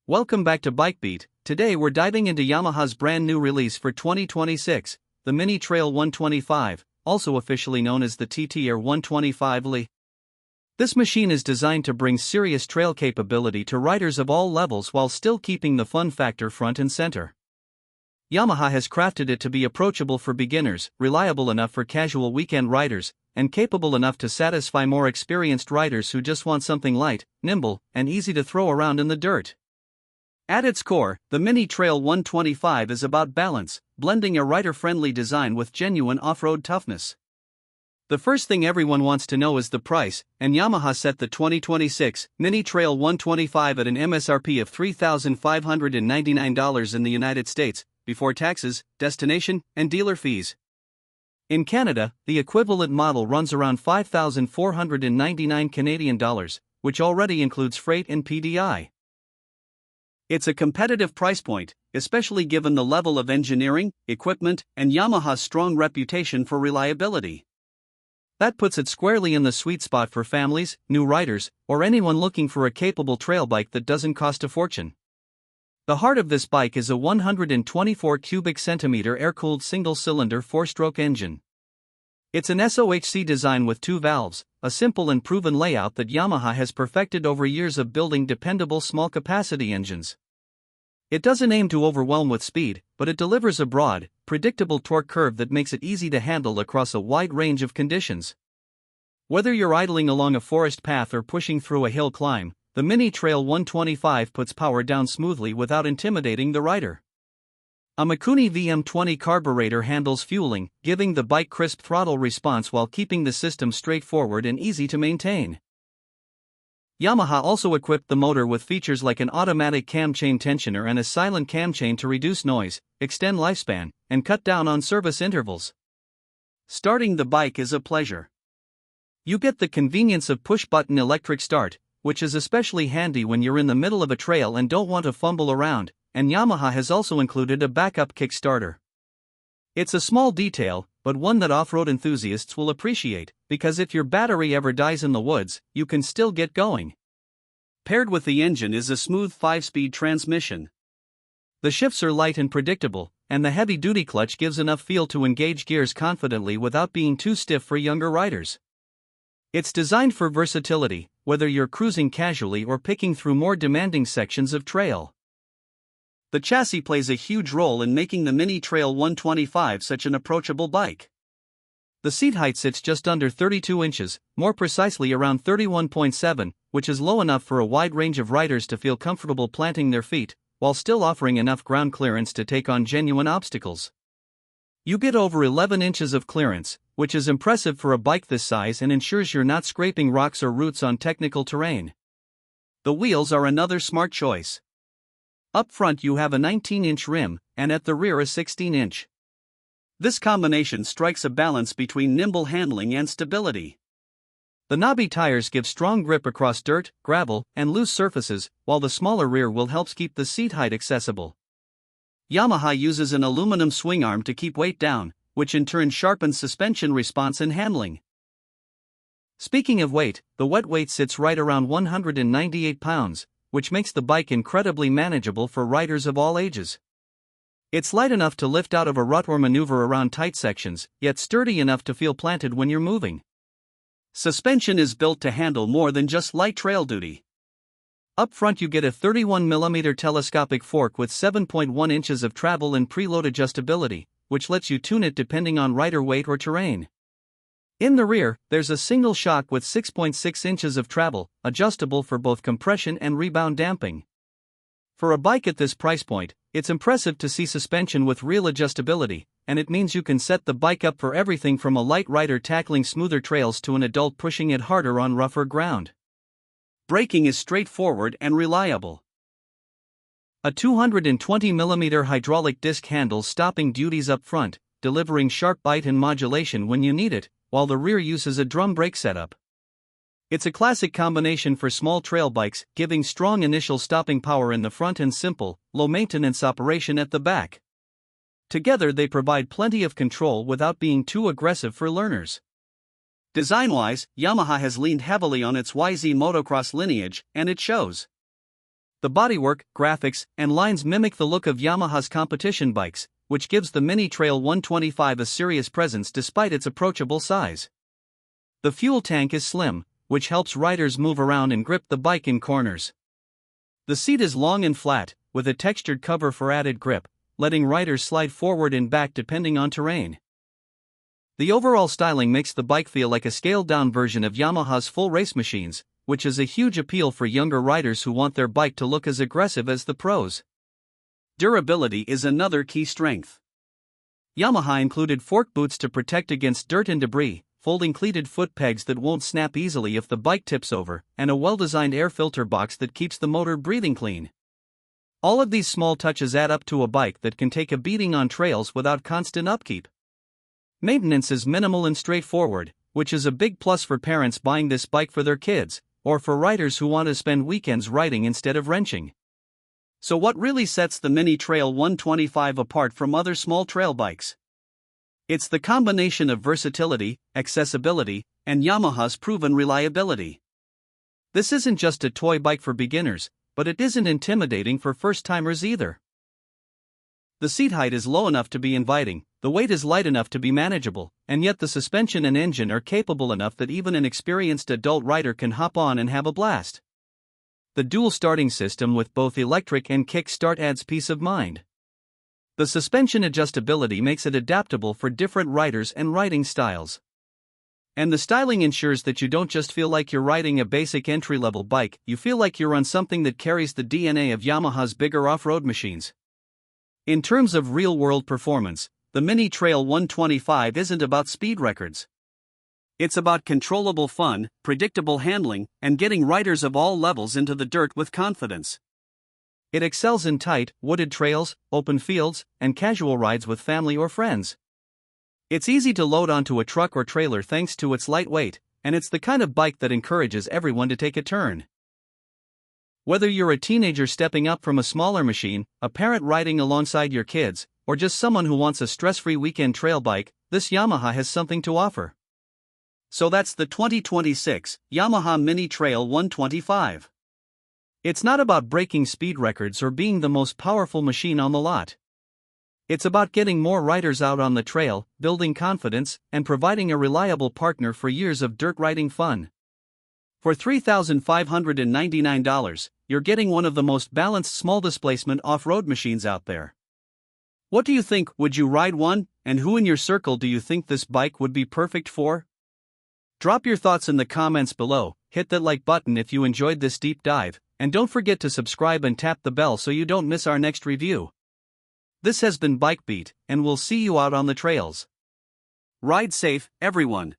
Welcome back to BikeBeat. Today we're diving into Yamaha's brand new release for 2026, the Mini Trail 125, also officially known as the TTR 125 Li. This machine is designed to bring serious trail capability to riders of all levels while still keeping the fun factor front and center. Yamaha has crafted it to be approachable for beginners, reliable enough for casual weekend riders, and capable enough to satisfy more experienced riders who just want something light, nimble, and easy to throw around in the dirt. At its core, the Mini Trail 125 is about balance, blending a rider-friendly design with genuine off-road toughness. The first thing everyone wants to know is the price, and Yamaha set the 2026 Mini Trail 125 at an MSRP of $3,599 in the United States, before taxes, destination, and dealer fees. In Canada, the equivalent model runs around $5,499 Canadian dollars, which already includes freight and PDI. It's a competitive price point, especially given the level of engineering, equipment, and Yamaha's strong reputation for reliability. That puts it squarely in the sweet spot for families, new riders, or anyone looking for a capable trail bike that doesn't cost a fortune. The heart of this bike is a 124 cubic centimeter air-cooled single-cylinder 4-stroke engine. It's an SOHC design with 2 valves, a simple and proven layout that Yamaha has perfected over years of building dependable small-capacity engines. It doesn't aim to overwhelm with speed, but it delivers a broad, predictable torque curve that makes it easy to handle across a wide range of conditions. Whether you're idling along a forest path or pushing through a hill climb, the Mini Trail 125 puts power down smoothly without intimidating the rider. A Mikuni VM20 carburetor handles fueling, giving the bike crisp throttle response while keeping the system straightforward and easy to maintain. Yamaha also equipped the motor with features like an automatic cam chain tensioner and a silent cam chain to reduce noise, extend lifespan, and cut down on service intervals. Starting the bike is a pleasure. You get the convenience of push-button electric start, which is especially handy when you're in the middle of a trail and don't want to fumble around, and Yamaha has also included a backup kickstarter. It's a small detail, but one that off-road enthusiasts will appreciate, because if your battery ever dies in the woods, you can still get going. Paired with the engine is a smooth 5-speed transmission. The shifts are light and predictable, and the heavy-duty clutch gives enough feel to engage gears confidently without being too stiff for younger riders. It's designed for versatility, whether you're cruising casually or picking through more demanding sections of trail. The chassis plays a huge role in making the Mini Trail 125 such an approachable bike. The seat height sits just under 32 inches, more precisely around 31.7, which is low enough for a wide range of riders to feel comfortable planting their feet, while still offering enough ground clearance to take on genuine obstacles. You get over 11 inches of clearance, which is impressive for a bike this size and ensures you're not scraping rocks or roots on technical terrain. The wheels are another smart choice. Up front you have a 19-inch rim, and at the rear a 16-inch. This combination strikes a balance between nimble handling and stability. The knobby tires give strong grip across dirt, gravel, and loose surfaces, while the smaller rear wheel helps keep the seat height accessible. Yamaha uses an aluminum swing arm to keep weight down, which in turn sharpens suspension response and handling. Speaking of weight, the wet weight sits right around 198 pounds, which makes the bike incredibly manageable for riders of all ages. It's light enough to lift out of a rut or maneuver around tight sections, yet sturdy enough to feel planted when you're moving. Suspension is built to handle more than just light trail duty. Up front you get a 31mm telescopic fork with 7.1 inches of travel and preload adjustability, which lets you tune it depending on rider weight or terrain. In the rear, there's a single shock with 6.6 inches of travel, adjustable for both compression and rebound damping. For a bike at this price point, it's impressive to see suspension with real adjustability, and it means you can set the bike up for everything from a light rider tackling smoother trails to an adult pushing it harder on rougher ground. Braking is straightforward and reliable. A 220mm hydraulic disc handles stopping duties up front, delivering sharp bite and modulation when you need it, while the rear uses a drum brake setup. It's a classic combination for small trail bikes, giving strong initial stopping power in the front and simple, low-maintenance operation at the back. Together they provide plenty of control without being too aggressive for learners. Design-wise, Yamaha has leaned heavily on its YZ motocross lineage, and it shows. The bodywork, graphics, and lines mimic the look of Yamaha's competition bikes, which gives the Mini Trail 125 a serious presence despite its approachable size. The fuel tank is slim, which helps riders move around and grip the bike in corners. The seat is long and flat, with a textured cover for added grip, letting riders slide forward and back depending on terrain. The overall styling makes the bike feel like a scaled-down version of Yamaha's full race machines, which is a huge appeal for younger riders who want their bike to look as aggressive as the pros. Durability is another key strength. Yamaha included fork boots to protect against dirt and debris, folding cleated foot pegs that won't snap easily if the bike tips over, and a well-designed air filter box that keeps the motor breathing clean. All of these small touches add up to a bike that can take a beating on trails without constant upkeep. Maintenance is minimal and straightforward, which is a big plus for parents buying this bike for their kids, or for riders who want to spend weekends riding instead of wrenching. So what really sets the Mini Trail 125 apart from other small trail bikes? It's the combination of versatility, accessibility, and Yamaha's proven reliability. This isn't just a toy bike for beginners, but it isn't intimidating for first-timers either. The seat height is low enough to be inviting, the weight is light enough to be manageable, and yet the suspension and engine are capable enough that even an experienced adult rider can hop on and have a blast. The dual starting system with both electric and kick start adds peace of mind. The suspension adjustability makes it adaptable for different riders and riding styles. And the styling ensures that you don't just feel like you're riding a basic entry-level bike, you feel like you're on something that carries the DNA of Yamaha's bigger off-road machines. In terms of real-world performance, the Mini Trail 125 isn't about speed records. It's about controllable fun, predictable handling, and getting riders of all levels into the dirt with confidence. It excels in tight, wooded trails, open fields, and casual rides with family or friends. It's easy to load onto a truck or trailer thanks to its light weight, and it's the kind of bike that encourages everyone to take a turn. Whether you're a teenager stepping up from a smaller machine, a parent riding alongside your kids, or just someone who wants a stress-free weekend trail bike, this Yamaha has something to offer. So that's the 2026 Yamaha Mini Trail 125. It's not about breaking speed records or being the most powerful machine on the lot. It's about getting more riders out on the trail, building confidence, and providing a reliable partner for years of dirt riding fun. For $3,599, you're getting one of the most balanced small displacement off-road machines out there. What do you think? Would you ride one? And who in your circle do you think this bike would be perfect for? Drop your thoughts in the comments below, hit that like button if you enjoyed this deep dive, and don't forget to subscribe and tap the bell so you don't miss our next review. This has been Bike Beat, and we'll see you out on the trails. Ride safe, everyone.